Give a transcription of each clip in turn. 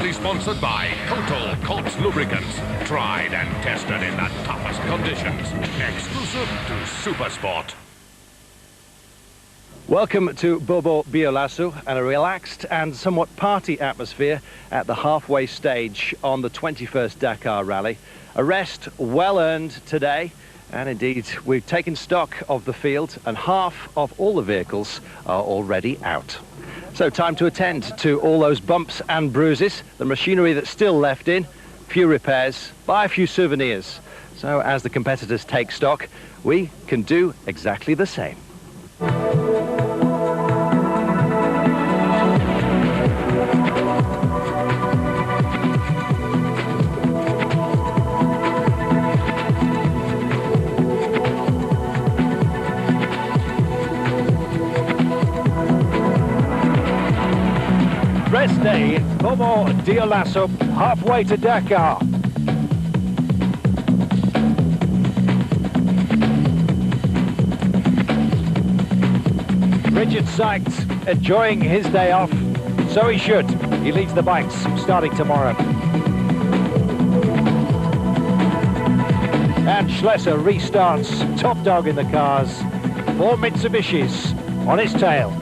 proudly sponsored by Total Colts Lubricants, tried and tested in the toughest conditions, exclusive to Supersport. Welcome to Bobo Biolasso and a relaxed and somewhat party atmosphere at the halfway stage on the 21st Dakar Rally. A rest well earned today, and indeed we've taken stock of the field and half of all the vehicles are already out. So time to attend to all those bumps and bruises, the machinery that's still left in, few repairs, buy a few souvenirs. So as the competitors take stock, we can do exactly the same. Rest day, Bobo Biolasso, halfway to Dakar. Richard Sykes enjoying his day off, so he should. He leads the bikes starting tomorrow. And Schlesser restarts, top dog in the cars, 4 Mitsubishis on his tail.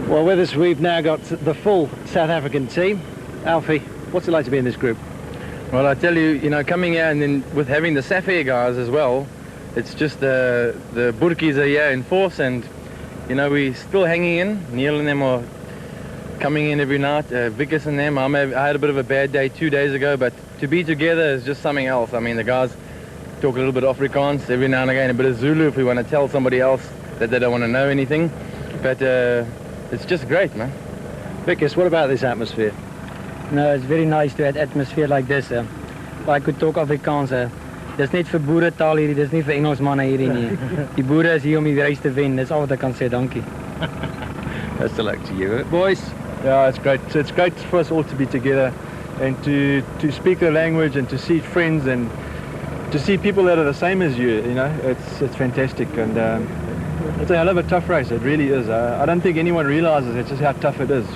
Well, with us we've now got the full South African team. Alfie, what's it like to be in this group? Well, I tell you, coming here and then with having the Sapphire guys as well, it's just the Burkis are here in force, and we're still hanging in. Neil and them are coming in every night. Vickers and them, I had a bit of a bad day 2 days ago, but to be together is just something else. I mean, the guys talk a little bit of Afrikaans, every now and again a bit of Zulu if we want to tell somebody else that they don't want to know anything. But it's just great, man. Vickers, what about this atmosphere? No, it's very nice to have atmosphere like this. I could talk Afrikaans. Dis net vir boere taal hierdie, dis nie vir Engelsmanne hierdie nie. Die boere is hier om die race te wen. Dis al wat ek kan sê. Dankie. Best of luck to you, boys. Yeah, it's great. It's great for us all to be together and to speak the language and to see friends and to see people that are the same as you. It's fantastic, and it's a hell of a tough race. It really is. I don't think anyone realizes it's just how tough it is.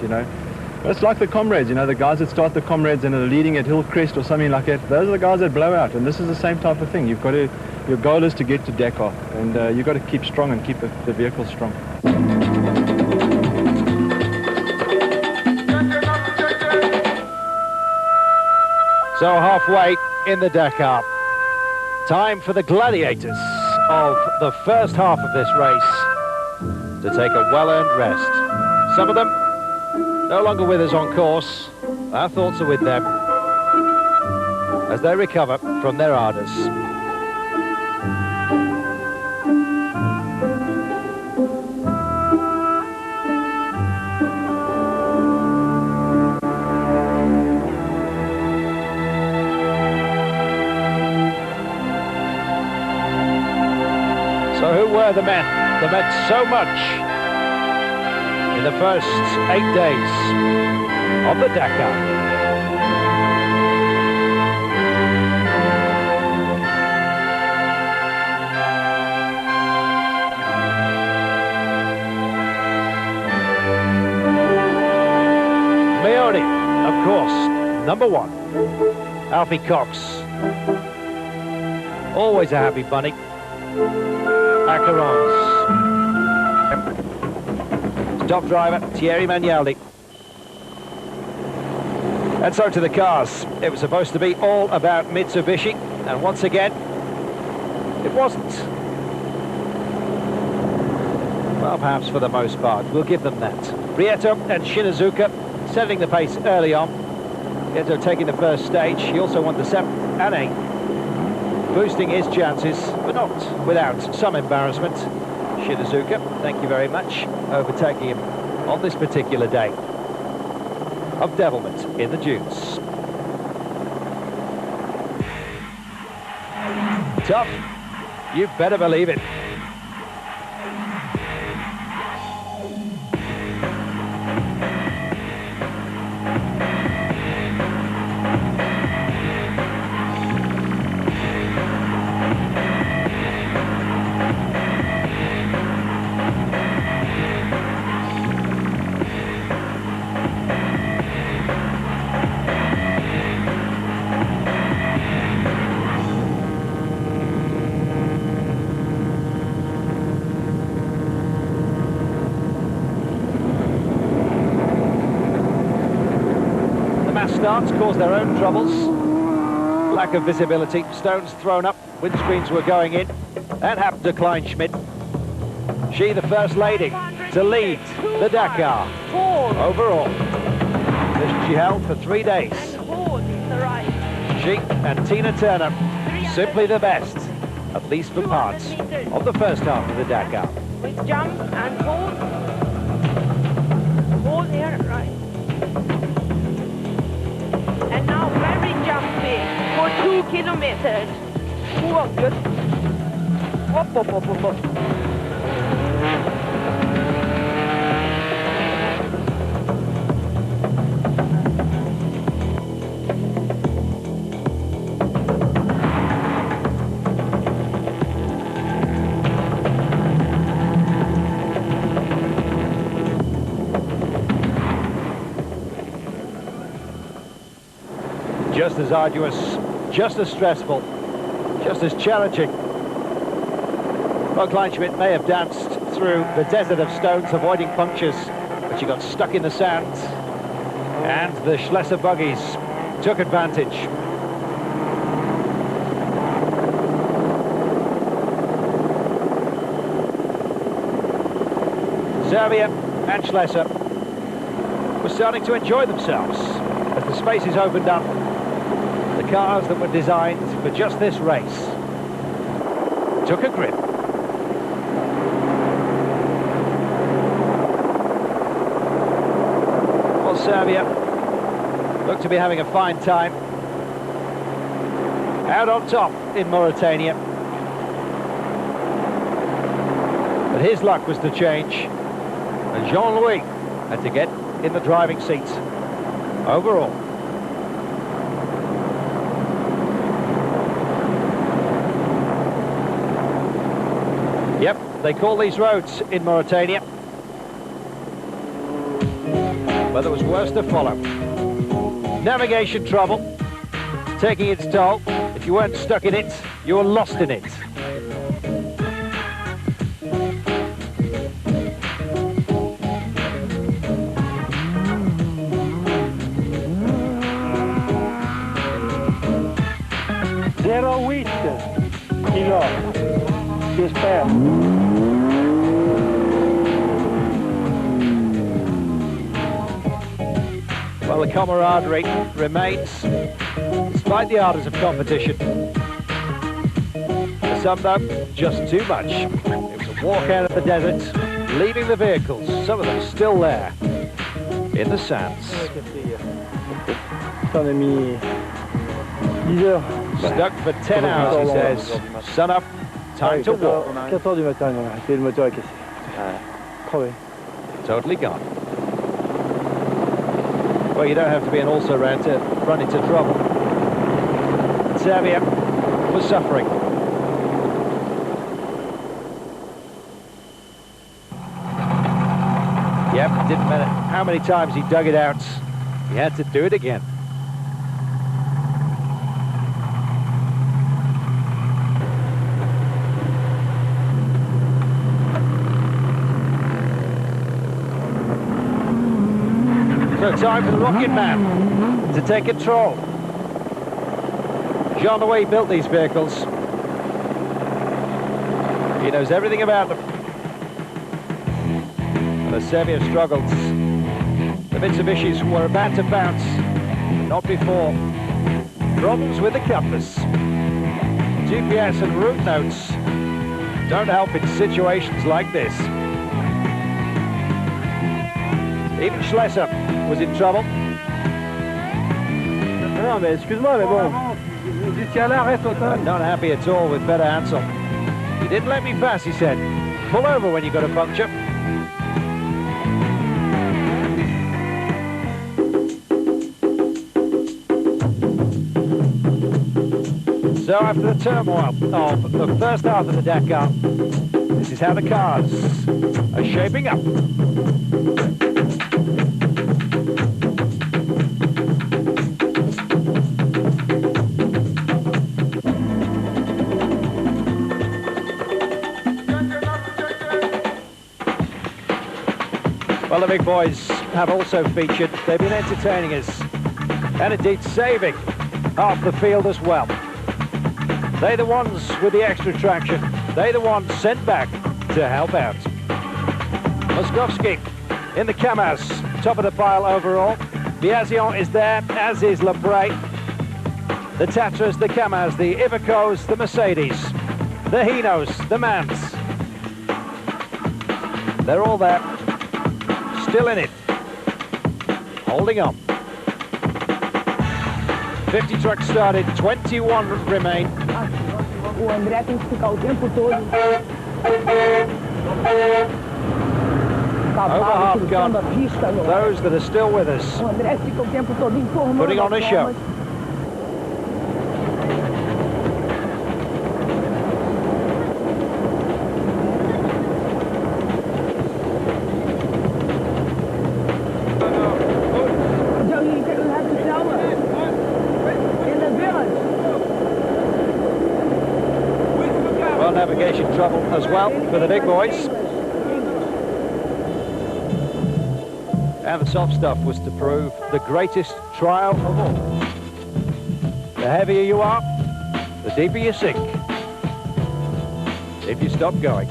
It's like the comrades, the guys that start the comrades and are leading at Hillcrest or something like that. Those are the guys that blow out, and this is the same type of thing. Your goal is to get to Dakar, and you've got to keep strong and keep the vehicle strong. So halfway in the Dakar, time for the gladiators of the first half of this race to take a well-earned rest. Some of them no longer with us on course. Our thoughts are with them as they recover from their ardours. So who were the men that meant so much in the first 8 days of the Dakar? Meoni, of course, number 1. Alfie Cox, always a happy bunny. Macarons. Top driver, Thierry Magnaldi. And so to the cars. It was supposed to be all about Mitsubishi, and once again, it wasn't. Well, perhaps for the most part, we'll give them that. Prieto and Shinazuka setting the pace early on. Prieto taking the first stage. He also won the 7th and 8th, boosting his chances, but not without some embarrassment. Shinazuka, thank you very much, overtaking him on this particular day of devilment in the dunes. Tough, you better believe it. starts caused their own troubles. Lack of visibility, stones thrown up, windscreens were going in. That happened to Kleinschmidt. She, the first lady, to lead the Dakar overall. This she held for 3 days. She and Tina Turner, simply the best, at least for parts of the first half of the Dakar. With jump and hold. Hold here, right. And now very jumpy for 2 kilometers. Oh, good. Up, up, up, up, up. Just as arduous, just as stressful, just as challenging. Well, Kleinschmidt may have danced through the desert of stones, avoiding punctures, but she got stuck in the sand, and the Schlesser buggies took advantage. Serbia and Schlesser were starting to enjoy themselves as the spaces opened up. The cars that were designed for just this race took a grip. Well, Serbia looked to be having a fine time. Out on top in Mauritania. But his luck was to change, and Jean-Louis had to get in the driving seat overall. Yep, they call these roads in Mauritania. But there was worse to follow. Navigation trouble, taking its toll. If you weren't stuck in it, you were lost in it. Well, the camaraderie remains, despite the ardours of competition. For some, though, just too much. It was a walk out of the desert, leaving the vehicles, some of them still there, in the sands. Stuck for 10 hours, he says. Sun up, time to walk. 4 heures du matin, le moteur est cassé. Crevé. Totally gone. Well, you don't have to be an also-ran to run into trouble. Serbia was suffering. Yep, didn't matter how many times he dug it out, he had to do it again. So time for the Rocket Man to take control. Jean-Louis built these vehicles. He knows everything about them. But Serbia struggled. The Mitsubishis were about to bounce, but not before. Problems with the compass. GPS and route notes don't help in situations like this. Even Schlesser was in trouble. Non, mais excuse-moi, mais bon. Tu tiens là, reste au temps. Not happy at all with better Hansel. You didn't let me pass, he said. Pull over when you got a puncture. So after the turmoil of the first half of the Dakar, this is how the cars are shaping up. Well, the big boys have also featured. They've been entertaining us and indeed saving half the field as well. They're the ones with the extra traction. They're the ones sent back to help out. Moskovski in the Kamaz, top of the pile overall. Biasion is there, as is Lepre. The Tatras, the Kamaz, the Ivacos, the Mercedes, the Hinos, the Mans. They're all there, still in it, holding on. 50 trucks started, 21 remain. O André tem que ficar o tempo todo. Over half gone. Those that are still with us, O André fica o tempo todo informando. putting on a show. Well, navigation trouble as well for the big boys. And the soft stuff was to prove the greatest trial of all. The heavier you are, the deeper you sink. If you stop going.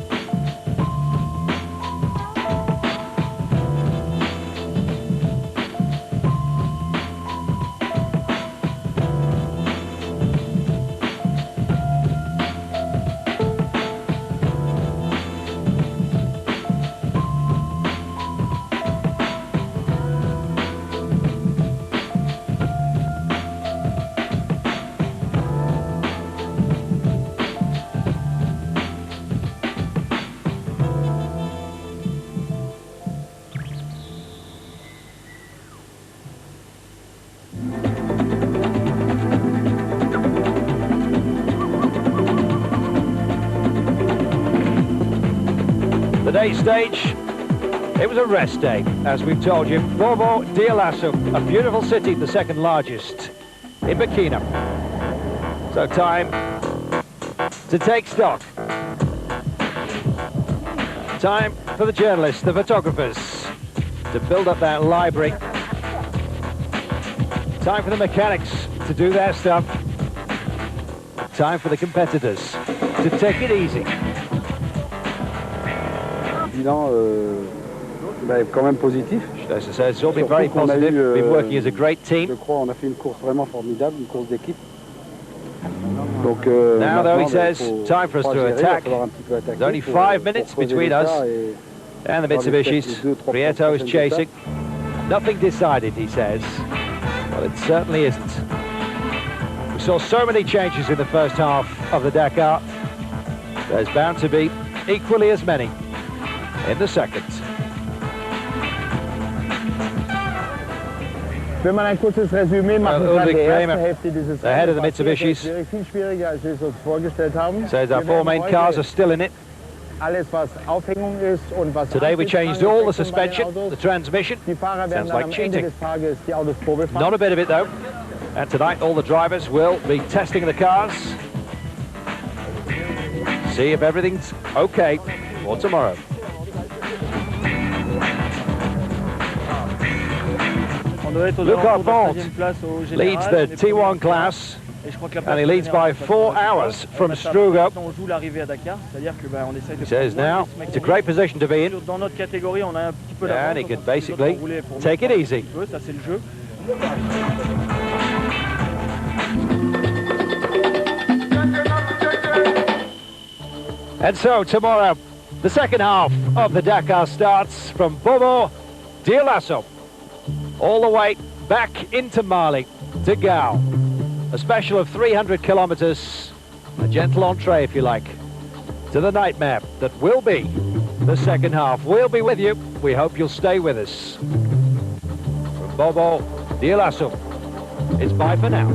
Today's stage, it was a rest day, as we've told you. Bobo Dioulasso, a beautiful city, the second largest in Burkina. So time to take stock. Time for the journalists, the photographers, to build up that library. Time for the mechanics to do their stuff. Time for the competitors to take it easy. Quand même positif. As I said, it's all been very positive. We've been working as a great team. Je crois on a fait une course vraiment formidable, une course d'équipe. Donc, now, though, he says, time for us to attack. There's only 5 minutes between us and the Mitsubishis. Prieto is chasing. Nothing decided, he says. Well, it certainly isn't. We saw so many changes in the first half of the Dakar. There's bound to be equally as many in the second. Wenn man ein kurzes Resümee machen kann, Ulrich der ersten Kramer, Hälfte dieses the head of the Rennens war Mitsubishis, viel schwieriger, als wir es uns vorgestellt haben. says our Wir 4 werden main heute cars are still in it. Alles, was Aufhängung ist und was Today we changed all the Antriebsstrang bei den suspension, Autos. the transmission. Die Fahrer werden Sounds dann like am Ende cheating. des Tages die Autos Probe fahren. Not a bit of it, though. And tonight all the drivers will be testing the cars. See if everything's okay for tomorrow. Luc Arpont leads the T1 class, and he leads by 4 hours from Strugo. He says now it's a great position to be in, and he can basically take it easy. And so tomorrow, the second half of the Dakar starts from Bobo Dioulasso, all the way back into Mali to Gao. A special of 300 kilometers, a gentle entree, if you like, to the nightmare that will be the second half. We'll be with you. We hope you'll stay with us. From Bobo Dioulasso, it's bye for now.